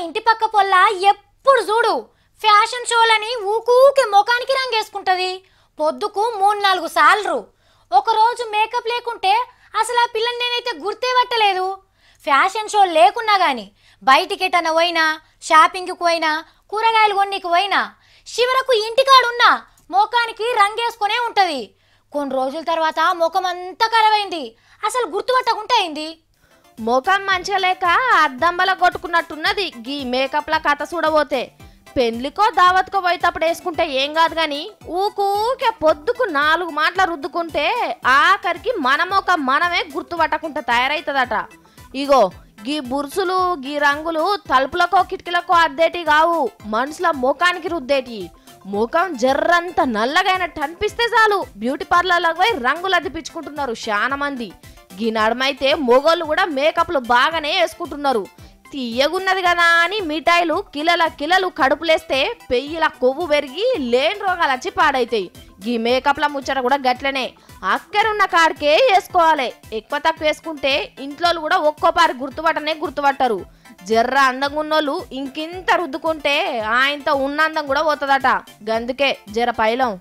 ఇంటి పక్క పొల్ల ఎప్పుడు చూడు ఫ్యాషన్ షోలని ఊకూకే ముఖానికి రంగేసుకుంటది. పొద్దుకు 3-4 సార్లు. ఒకరోజు మేకప్ లేకుంటే అసలు ఆ పిల్లని నేనైతే గుర్తే పట్టలేదు. ఫ్యాషన్ షో లేకున్నా కానీ బయటికి ఎటన్నా పోయినా, షాపింగ్కి పోయినా, కూరగాయలు కొన్నికి పోయినా, చివరకు ఇంటికాడున్నా ముఖానికి రంగేసుకునే ఉంటుంది. కొన్ని రోజుల తర్వాత ముఖం అంతా కరవైంది. అసలు గుర్తుపట్టకుండా అయింది. ముఖం మంచిగా లేక అద్దంబల కొట్టుకున్నట్టున్నది గీ మేకప్ల కథ చూడబోతే. పెళ్లికో దావత్కో పోయేటప్పుడు వేసుకుంటే ఏం కాదు గాని ఊకూకే పొద్దుకు 4 మాటల రుద్దుకుంటే ఆఖరికి మన ముఖం మనమే గుర్తుపట్టకుండా తయారైతుందట. ఇగో గీ బుర్సులు గీ రంగులు తలుపులకో కిటికీలకో అద్దేటి కావు, మనుషుల ముఖానికి రుద్దేటి. ముఖం జర్రంత నల్లగైనట్టు అనిపిస్తే చాలు బ్యూటీ పార్లర్లకు పోయి రంగులు అద్దిపించుకుంటున్నారు చాలా మంది. గీ నడమైతే మొగోళ్ళు కూడా మేకప్లు బాగానే వేసుకుంటున్నారు. తీయగున్నది కదా అని మిఠాయిలు కిలలు కడుపులేస్తే పెయ్యిల కొవ్వు పెరిగి లేని రోగాలు వచ్చి పాడైతాయి. గీ మేకప్ల ముచ్చట కూడా గట్లనే అక్కరున్న కాడికే వేసుకోవాలి. ఎక్కువ తక్కువ వేసుకుంటే ఇంట్లో కూడా ఒక్కోపారి గుర్తుపట్టరు. జర్ర అందంగా ఉన్నోళ్ళు ఇంకింత రుద్దుకుంటే ఆయనతో ఉన్న అందం కూడా పోతుందట. గందుకే జర పైలం.